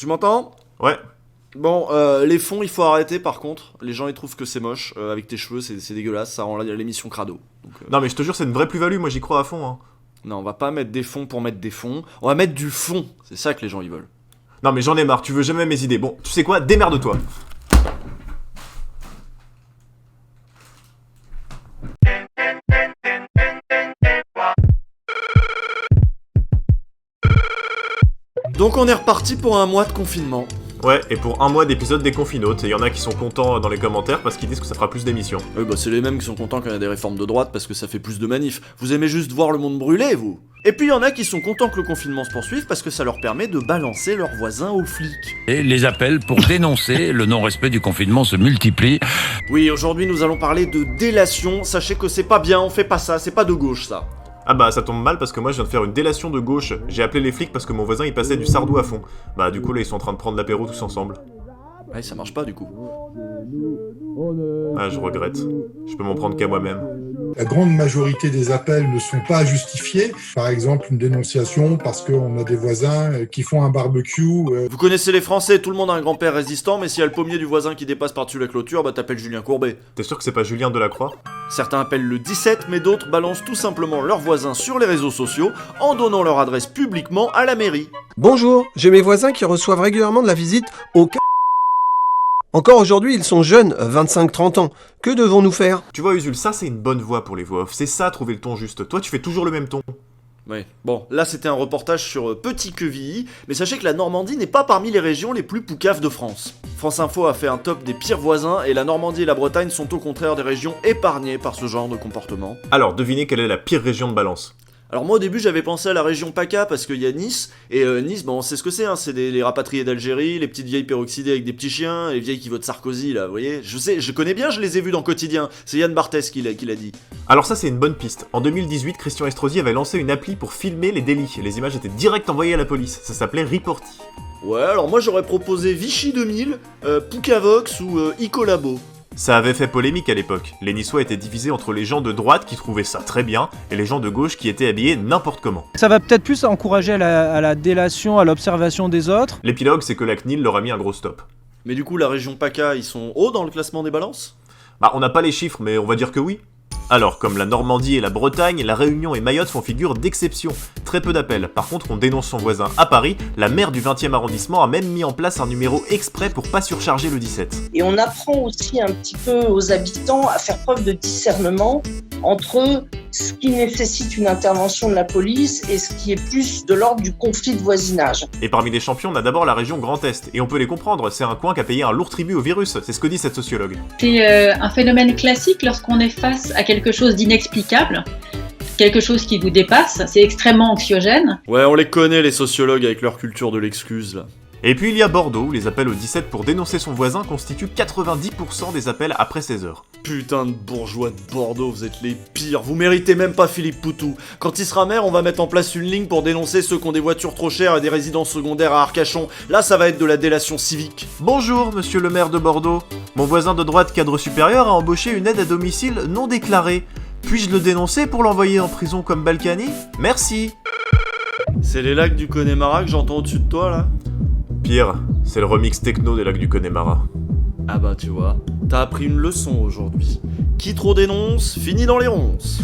Tu m'entends? Ouais. Bon, les fonds, il faut arrêter par contre. Les gens, ils trouvent que c'est moche. Avec tes cheveux, c'est dégueulasse. Ça rend l'émission crado. Donc, Non mais je te jure, c'est une vraie plus-value, moi j'y crois à fond. Hein. non, on va pas mettre des fonds pour mettre des fonds. On va mettre du fond. C'est ça que les gens, ils veulent. Non mais j'en ai marre, tu veux jamais mes idées. Bon, tu sais quoi, démerde-toi. Donc on est reparti pour un mois de confinement. Ouais, et pour un mois d'épisodes des Confinotes, et y en a qui sont contents dans les commentaires parce qu'ils disent que ça fera plus d'émissions. Oui, bah c'est les mêmes qui sont contents quand il y a des réformes de droite parce que ça fait plus de manifs. Vous aimez juste voir le monde brûler, vous? Et puis il y en a qui sont contents que le confinement se poursuive parce que ça leur permet de balancer leurs voisins aux flics. Et les appels pour dénoncer le non-respect du confinement se multiplient. Oui, aujourd'hui nous allons parler de délation. Sachez que c'est pas bien, on fait pas ça, c'est pas de gauche ça. Ah bah ça tombe mal parce que moi je viens de faire une délation de gauche. J'ai appelé les flics parce que mon voisin il passait du Sardou à fond. Bah du coup là ils sont en train de prendre l'apéro tous ensemble. Ouais, ça marche pas du coup. Ah je regrette. Je peux m'en prendre qu'à moi-même. La grande majorité des appels ne sont pas justifiés. Par exemple, une dénonciation parce qu'on a des voisins qui font un barbecue. Vous connaissez les Français, tout le monde a un grand-père résistant, mais s'il y a le pommier du voisin qui dépasse par-dessus la clôture, bah t'appelles Julien Courbet. T'es sûr que c'est pas Julien Delacroix? Certains appellent le 17, mais d'autres balancent tout simplement leurs voisins sur les réseaux sociaux en donnant leur adresse publiquement à la mairie. Bonjour, j'ai mes voisins qui reçoivent régulièrement de la visite au Encore aujourd'hui, ils sont jeunes, 25-30 ans. Que devons-nous faire? Tu vois Usul, ça c'est une bonne voix pour les voix off. C'est ça, trouver le ton juste. Toi tu fais toujours le même ton. Ouais, bon, là c'était un reportage sur Petit Quevilly, mais sachez que la Normandie n'est pas parmi les régions les plus poucaves de France. France Info a fait un top des pires voisins et la Normandie et la Bretagne sont au contraire des régions épargnées par ce genre de comportement. Alors devinez quelle est la pire région de Balance. Alors moi au début j'avais pensé à la région PACA parce qu'il y a Nice, et Nice, bon on sait ce que c'est, hein, c'est les rapatriés d'Algérie, les petites vieilles peroxydées avec des petits chiens, les vieilles qui votent Sarkozy là, vous voyez. Je sais, je connais bien, je les ai vus dans Quotidien, c'est Yann Barthès qui l'a dit. Alors ça c'est une bonne piste. En 2018, Christian Estrosi avait lancé une appli pour filmer les délits. Les images étaient direct envoyées à la police. Ça s'appelait Reporty. Ouais, alors moi j'aurais proposé Vichy 2000, Poukavox ou Icolabo. Ça avait fait polémique à l'époque. Les Niçois étaient divisés entre les gens de droite qui trouvaient ça très bien et les gens de gauche qui étaient habillés n'importe comment. Ça va peut-être plus encourager à la délation, à l'observation des autres. L'épilogue, c'est que la CNIL leur a mis un gros stop. Mais du coup la région PACA, ils sont hauts dans le classement des balances? Bah on n'a pas les chiffres, mais on va dire que oui. Alors, comme la Normandie et la Bretagne, la Réunion et Mayotte font figure d'exception. Très peu d'appels. Par contre, on dénonce son voisin à Paris. La maire du 20e arrondissement a même mis en place un numéro exprès pour pas surcharger le 17. Et on apprend aussi un petit peu aux habitants à faire preuve de discernement entre ce qui nécessite une intervention de la police et ce qui est plus de l'ordre du conflit de voisinage. Et parmi les champions, on a d'abord la région Grand Est. Et on peut les comprendre, c'est un coin qui a payé un lourd tribut au virus. C'est ce que dit cette sociologue. C'est un phénomène classique lorsqu'on est face à quelque chose d'inexplicable, quelque chose qui vous dépasse, c'est extrêmement anxiogène. Ouais, on les connaît les sociologues avec leur culture de l'excuse là. Et puis il y a Bordeaux, où les appels au 17 pour dénoncer son voisin constituent 90% des appels après 16 heures. Putain de bourgeois de Bordeaux, vous êtes les pires, vous méritez même pas Philippe Poutou. Quand il sera maire, on va mettre en place une ligne pour dénoncer ceux qui ont des voitures trop chères et des résidences secondaires à Arcachon. Là, ça va être de la délation civique. Bonjour, monsieur le maire de Bordeaux. Mon voisin de droite cadre supérieur a embauché une aide à domicile non déclarée. Puis-je le dénoncer pour l'envoyer en prison comme Balkany? Merci. C'est les lacs du Connemara que j'entends au-dessus de toi là? Pire, c'est le remix techno des lacs du Connemara. Ah bah tu vois, t'as appris une leçon aujourd'hui. Qui trop dénonce, finit dans les ronces.